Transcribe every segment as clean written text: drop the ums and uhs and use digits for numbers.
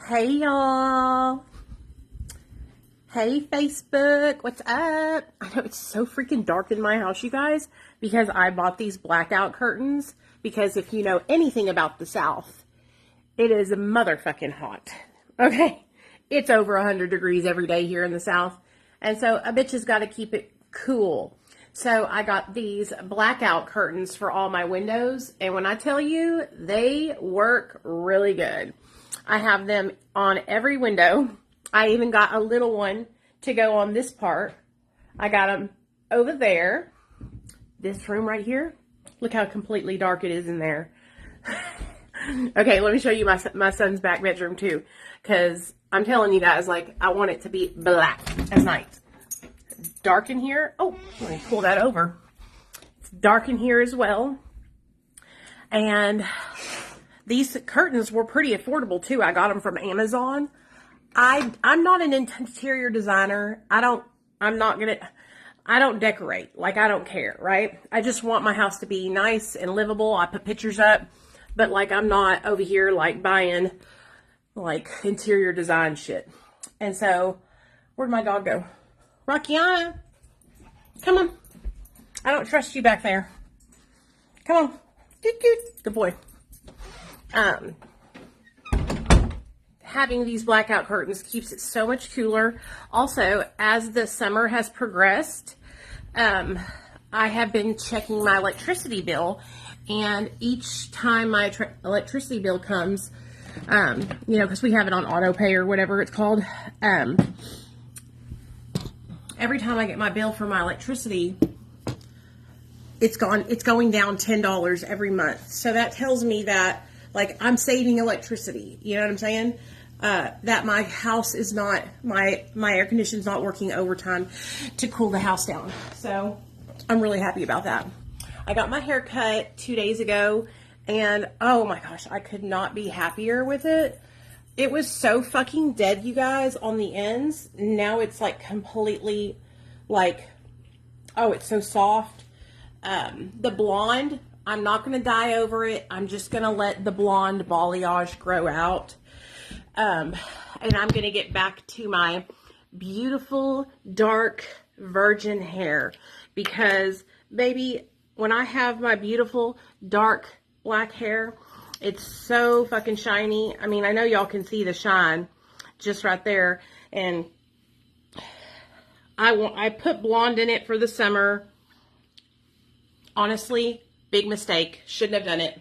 Hey y'all. Hey Facebook. What's up? I know it's so freaking dark in my house, you guys, because I bought these blackout curtains. Because if you know anything about the South, it is motherfucking hot. Okay? It's over 100 degrees every day here in the South. And so a bitch has got to keep it cool. So I got these blackout curtains for all my windows. And when I tell you, they work really good. I have them on every window. I even got a little one to go on this part. I got them over there. This room right here. Look how completely dark it is in there. Okay, let me show you my son's back bedroom too. Because I'm telling you guys, like, I want it to be black as night. Dark in here. Oh, let me pull that over. It's dark in here as well. And these curtains were pretty affordable too. I got them from Amazon. I'm not an interior designer. I don't decorate. Like, I don't care, right? I just want my house to be nice and livable. I put pictures up, but like, I'm not over here like buying like interior design shit. And so, where'd my dog go? Rockiana, come on. I don't trust you back there. Come on. Good boy. Having these blackout curtains keeps it so much cooler. Also, as the summer has progressed, I have been checking my electricity bill, and each time my electricity bill comes, you know, because we have it on auto pay or whatever it's called, every time I get my bill for my electricity, it's going down $10 every month. So that tells me that, like, I'm saving electricity. You know what I'm saying? That my house is not, my air conditioner's not working overtime to cool the house down. So I'm really happy about that. I got my hair cut 2 days ago, and oh my gosh, I could not be happier with it. It was so fucking dead, you guys, on the ends. Now it's like completely like, oh, it's so soft. The blonde, I'm not going to dye over it. I'm just going to let the blonde balayage grow out. And I'm going to get back to my beautiful, dark, virgin hair. Because, baby, when I have my beautiful, dark, black hair, it's so fucking shiny. I mean, I know y'all can see the shine just right there. And I put blonde in it for the summer. Honestly, big mistake. Shouldn't have done it.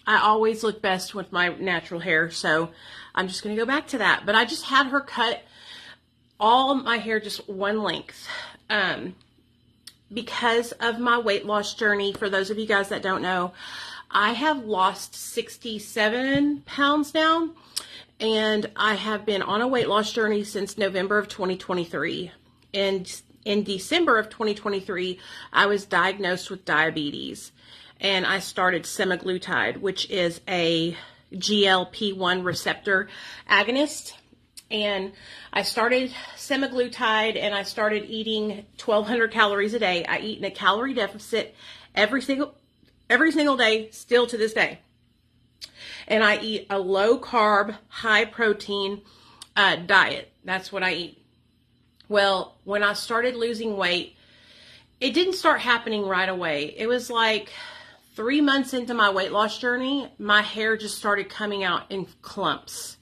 I always look best with my natural hair, so I'm just going to go back to that. But I just had her cut all my hair just one length. Because of my weight loss journey, for those of you guys that don't know, I have lost 67 pounds now, and I have been on a weight loss journey since November of 2023. And in December of 2023, I was diagnosed with diabetes, and I started semaglutide, which is a GLP-1 receptor agonist. And I started semaglutide, and I started eating 1,200 calories a day. I eat in a calorie deficit every single day, still to this day. And I eat a low carb, high protein diet. That's what I eat. Well, when I started losing weight, it didn't start happening right away. It was like 3 months into my weight loss journey, my hair just started coming out in clumps.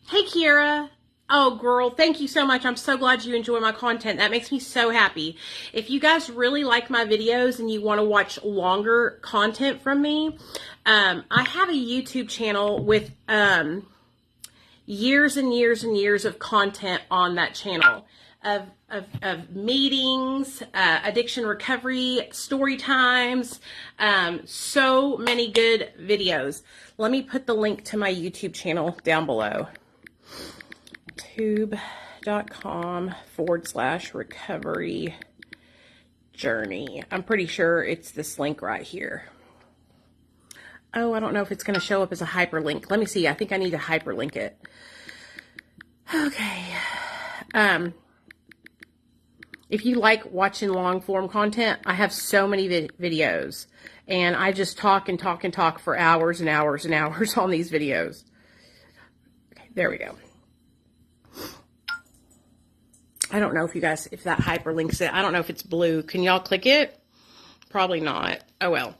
Hey, Kiera. Oh, girl, thank you so much. I'm so glad you enjoy my content. That makes me so happy. If you guys really like my videos and you want to watch longer content from me, I have a YouTube channel with years and years and years of content on that channel of meetings, addiction recovery, story times, so many good videos. Let me put the link to my YouTube channel down below. YouTube.com/recovery journey. I'm pretty sure it's this link right here. Oh, I don't know if it's going to show up as a hyperlink. Let me see. I think I need to hyperlink it. Okay. if you like watching long form content, I have so many videos, and I just talk and talk and talk for hours and hours and hours on these videos. Okay, there we go. I don't know if you guys, if that hyperlinks it. I don't know if it's blue. Can y'all click it? Probably not. Oh, well.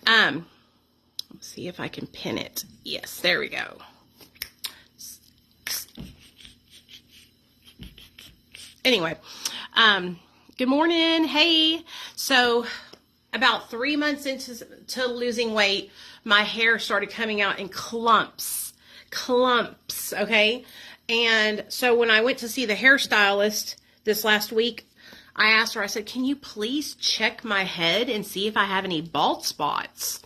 Let's see if I can pin it. Yes, there we go. Anyway, good morning. Hey. So about 3 months into losing weight, my hair started coming out in clumps, okay? And so when I went to see the hairstylist this last week, I asked her, I said, can you please check my head and see if I have any bald spots?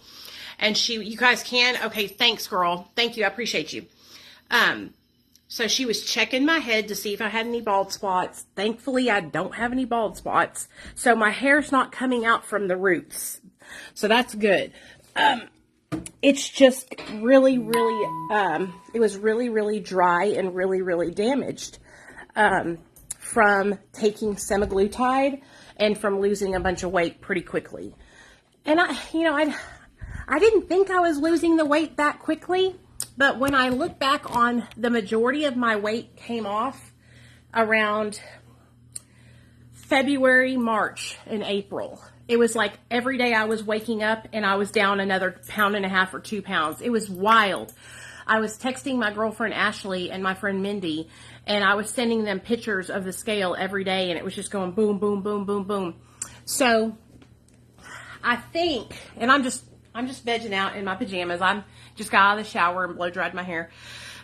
And you guys can? Okay, thanks, girl. Thank you. I appreciate you. So she was checking my head to see if I had any bald spots. Thankfully, I don't have any bald spots. So my hair's not coming out from the roots. So that's good. It's just really, it was really dry and really damaged from taking semaglutide and from losing a bunch of weight pretty quickly. And I didn't think I was losing the weight that quickly, but when I look back on the majority of my weight came off around February, March, and April. It was like every day I was waking up and I was down another 1.5 pounds or 2 pounds. It was wild. I was texting my girlfriend Ashley and my friend Mindy, and I was sending them pictures of the scale every day, and it was just going boom, boom, boom, boom, boom. So I think, and I'm just vegging out in my pajamas. I'm just got out of the shower and blow dried my hair.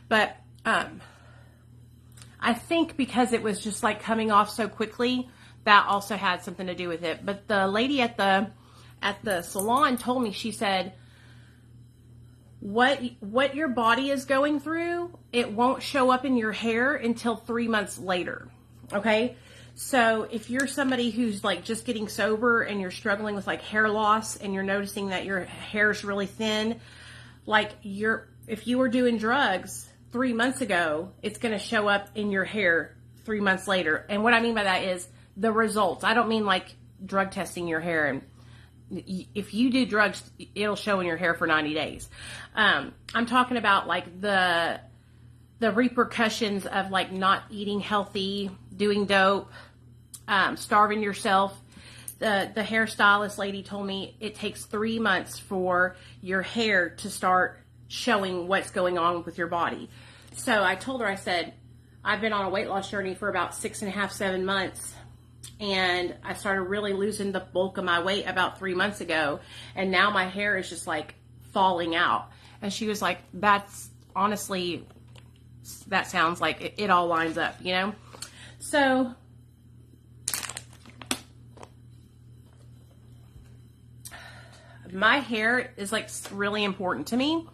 But I think because it was just like coming off so quickly, that also had something to do with it. But the lady at the salon told me, she said, what your body is going through, it won't show up in your hair until 3 months later. Okay? So if you're somebody who's like just getting sober and you're struggling with like hair loss and you're noticing that your hair's really thin, like if you were doing drugs 3 months ago, it's going to show up in your hair 3 months later. And what I mean by that is the results. I don't mean like drug testing your hair, and if you do drugs, it'll show in your hair for 90 days. I'm talking about like the repercussions of like not eating healthy, doing dope, starving yourself. The hairstylist lady told me it takes 3 months for your hair to start showing what's going on with your body. So I told her, I said, I've been on a weight loss journey for about 6.5, 7 months. And I started really losing the bulk of my weight about 3 months ago. And now my hair is just like falling out. And she was like, that's honestly, that sounds like it all lines up, you know? So my hair is like really important to me.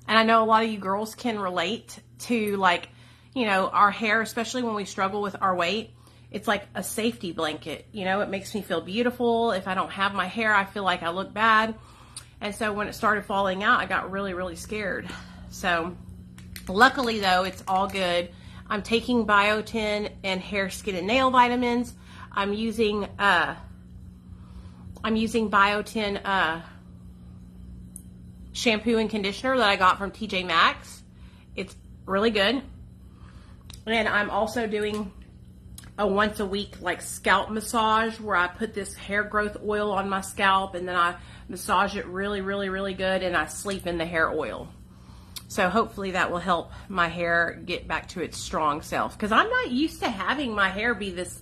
And I know a lot of you girls can relate to like, you know, our hair, especially when we struggle with our weight. It's like a safety blanket, you know, it makes me feel beautiful. If I don't have my hair, I feel like I look bad. And so when it started falling out, I got really scared. So luckily though, it's all good. I'm taking biotin and hair, skin, and nail vitamins. I'm using biotin shampoo and conditioner that I got from TJ Maxx. It's really good. And I'm also doing a once a week like scalp massage where I put this hair growth oil on my scalp and then I massage it really good, and I sleep in the hair oil. So hopefully that will help my hair get back to its strong self, because I'm not used to having my hair be this,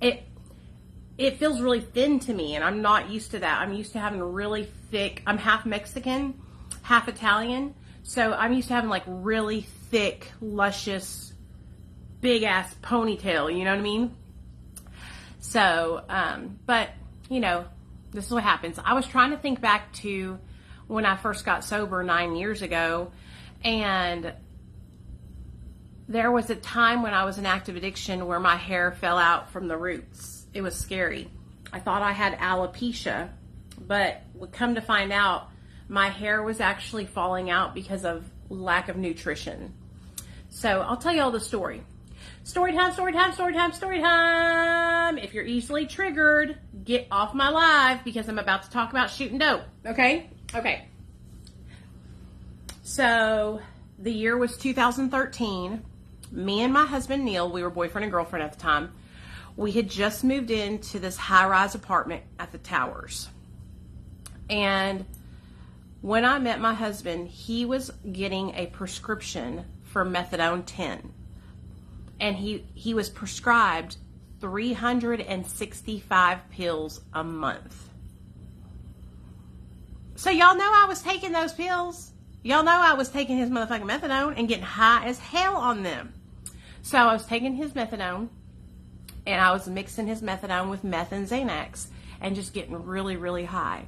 it feels really thin to me, and I'm not used to that. I'm used to having really thick, I'm half Mexican, half Italian, so I'm used to having like really thick, luscious, big ass ponytail, you know what I mean? So, but you know, this is what happens. I was trying to think back to when I first got sober 9 years ago, and there was a time when I was in active addiction where my hair fell out from the roots. It was scary. I thought I had alopecia, but come to find out, my hair was actually falling out because of lack of nutrition. So I'll tell you all the story. Story time, story time, story time, story time. If you're easily triggered, get off my live because I'm about to talk about shooting dope. Okay? Okay. So, the year was 2013. Me and my husband, Neil, we were boyfriend and girlfriend at the time. We had just moved into this high-rise apartment at the Towers. And when I met my husband, he was getting a prescription for methadone 10. And he was prescribed 365 pills a month. So y'all know I was taking those pills. Y'all know I was taking his motherfucking methadone and getting high as hell on them. So I was taking his methadone and I was mixing his methadone with meth and Xanax and just getting really, really high.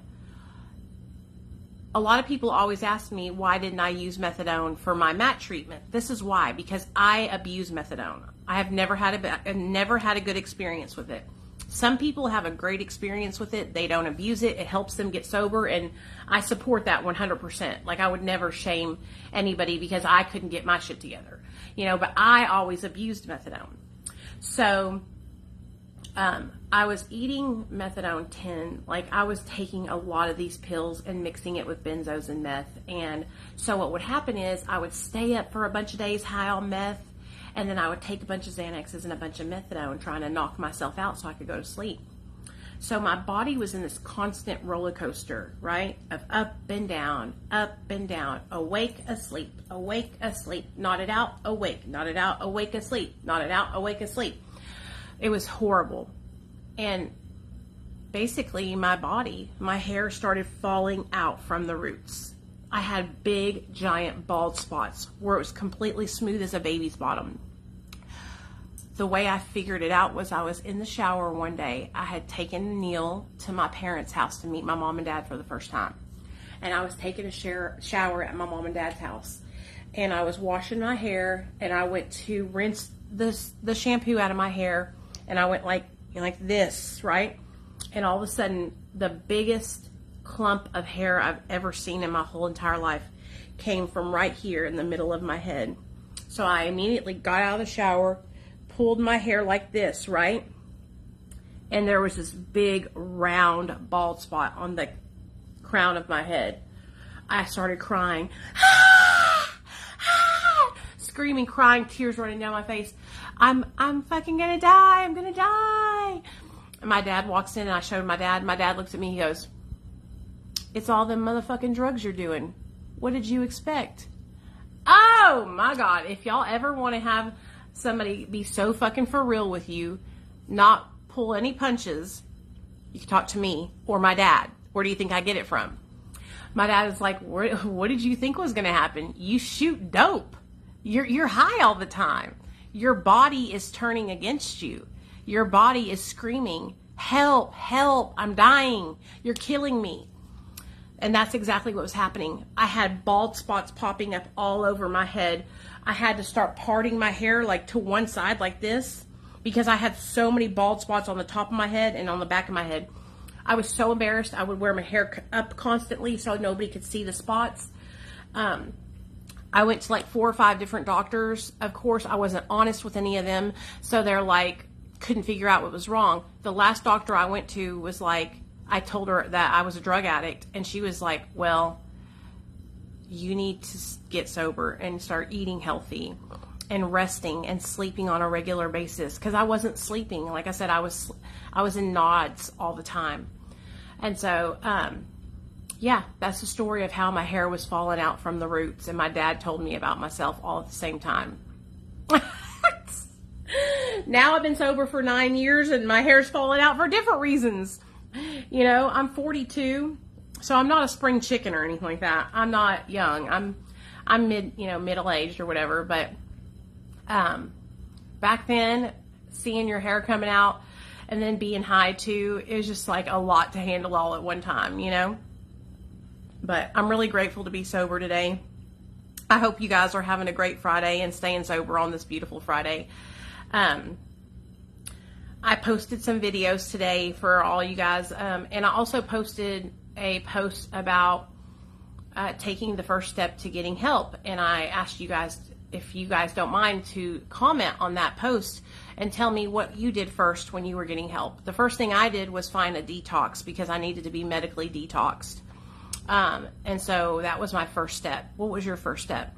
A lot of people always ask me, why didn't I use methadone for my MAT treatment? This is why, because I abuse methadone. I have never had a good experience with it. Some people have a great experience with it. They don't abuse it. It helps them get sober, and I support that 100%. Like, I would never shame anybody because I couldn't get my shit together, but I always abused methadone. So, I was eating methadone 10, like I was taking a lot of these pills and mixing it with benzos and meth. And so what would happen is I would stay up for a bunch of days high on meth, and then I would take a bunch of Xanaxes and a bunch of methadone trying to knock myself out so I could go to sleep. So my body was in this constant roller coaster, right? Of up and down, awake, asleep, nodded out, awake, nodded out, awake, asleep, nodded out, awake, asleep. It was horrible. And basically my hair started falling out from the roots. I had big, giant bald spots where it was completely smooth as a baby's bottom. The way I figured it out was I was in the shower one day. I had taken Neil to my parents' house to meet my mom and dad for the first time. And I was taking a shower at my mom and dad's house. And I was washing my hair, and I went to rinse the shampoo out of my hair. And I went like this, right? And all of a sudden, the biggest clump of hair I've ever seen in my whole entire life came from right here in the middle of my head. So I immediately got out of the shower, pulled my hair like this, right? And there was this big round bald spot on the crown of my head. I started crying. Screaming, crying, tears running down my face. I'm fucking gonna die. I'm gonna die. And my dad walks in and I showed my dad. My dad looks at me. He goes, "It's all them motherfucking drugs you're doing. What did you expect?" Oh my God. If y'all ever want to have somebody be so fucking for real with you, not pull any punches, you can talk to me or my dad. Where do you think I get it from? My dad is like, what did you think was going to happen? You shoot dope. You're high all the time. Your body is turning against you. Your body is screaming, "Help, help, I'm dying. You're killing me." And that's exactly what was happening. I had bald spots popping up all over my head. I had to start parting my hair like to one side like this because I had so many bald spots on the top of my head and on the back of my head. I was so embarrassed. I would wear my hair up constantly so nobody could see the spots. I went to like 4 or 5 different doctors. Of course, I wasn't honest with any of them. So they're like, couldn't figure out what was wrong. The last doctor I went to was like, I told her that I was a drug addict. And she was like, well, you need to get sober and start eating healthy and resting and sleeping on a regular basis. Because I wasn't sleeping. Like I said, I was in nods all the time. And so, yeah, that's the story of how my hair was falling out from the roots. And my dad told me about myself all at the same time. Now I've been sober for 9 years and my hair's falling out for different reasons. I'm 42, so I'm not a spring chicken or anything like that. I'm not young. I'm middle-aged or whatever. But back then, seeing your hair coming out and then being high too, it was just like a lot to handle all at one time, But I'm really grateful to be sober today. I hope you guys are having a great Friday and staying sober on this beautiful Friday. I posted some videos today for all you guys, and I also posted a post about taking the first step to getting help. And I asked you guys if you guys don't mind, to comment on that post and tell me what you did first when you were getting help. The first thing I did was find a detox because I needed to be medically detoxed. And so that was my first step. What was your first step?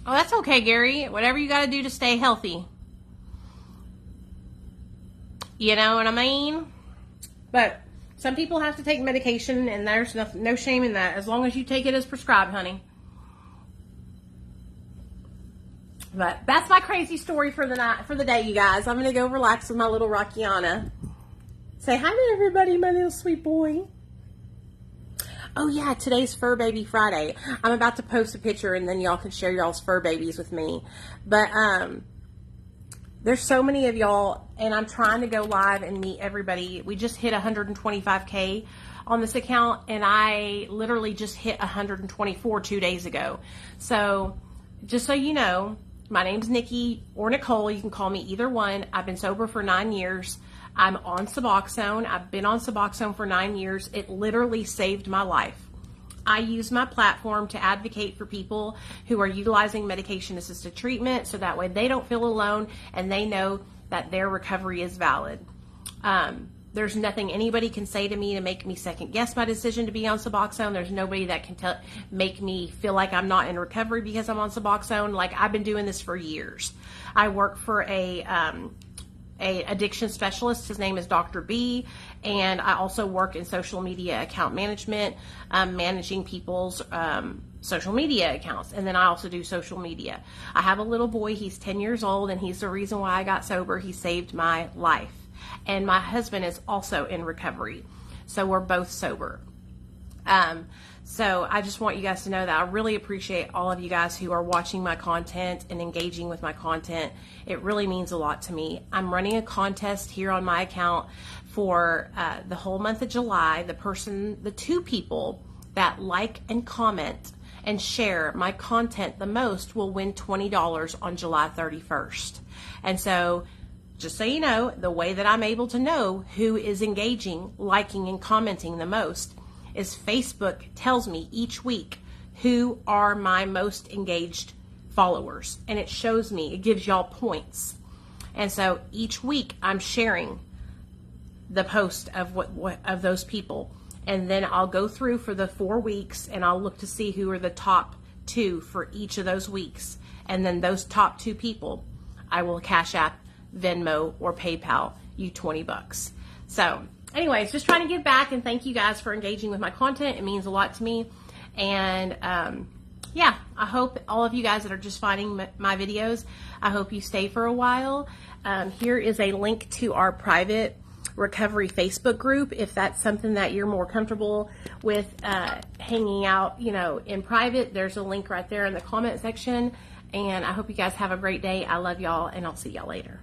Oh, that's okay, Gary. Whatever you got to do to stay healthy. You know what I mean? But some people have to take medication, and there's no shame in that, as long as you take it as prescribed, honey. But that's my crazy story for the night, for the day, you guys. I'm gonna go relax with my little Rockiana. Say hi to everybody, my little sweet boy. Oh yeah, today's Fur Baby Friday. I'm about to post a picture, and then y'all can share y'all's fur babies with me. But there's so many of y'all, and I'm trying to go live and meet everybody. We just hit 125K on this account, and I literally just hit 124 2 days ago. So just so you know, my name's Nikki or Nicole. You can call me either one. I've been sober for 9 years. I'm on Suboxone. I've been on Suboxone for 9 years. It literally saved my life. I use my platform to advocate for people who are utilizing medication-assisted treatment, so that way they don't feel alone and they know that their recovery is valid. There's nothing anybody can say to me to make me second guess my decision to be on Suboxone. There's nobody that can make me feel like I'm not in recovery because I'm on Suboxone. Like, I've been doing this for years. I work for a addiction specialist. His name is Dr. B, and I also work in social media account management, managing people's social media accounts, and then I also do social media. I have a little boy. He's 10 years old, and he's the reason why I got sober. He saved my life, and my husband is also in recovery, so we're both sober. So I just want you guys to know that I really appreciate all of you guys who are watching my content and engaging with my content. It really means a lot to me. I'm running a contest here on my account for the whole month of July. The two people that like and comment and share my content the most will win $20 on July 31st. And so just so you know, the way that I'm able to know who is engaging, liking, and commenting the most is Facebook tells me each week who are my most engaged followers, and it shows me, it gives y'all points. And so each week I'm sharing the post of what of those people, and then I'll go through for the 4 weeks and I'll look to see who are the top 2 for each of those weeks, and then those top 2 people I will Cash App, Venmo, or PayPal you $20. So anyways, just trying to give back, and thank you guys for engaging with my content. It means a lot to me. And yeah, I hope all of you guys that are just finding my videos, I hope you stay for a while. Here is a link to our private recovery Facebook group, if that's something that you're more comfortable with hanging out, you know, in private. There's a link right there in the comment section. And I hope you guys have a great day. I love y'all, and I'll see y'all later.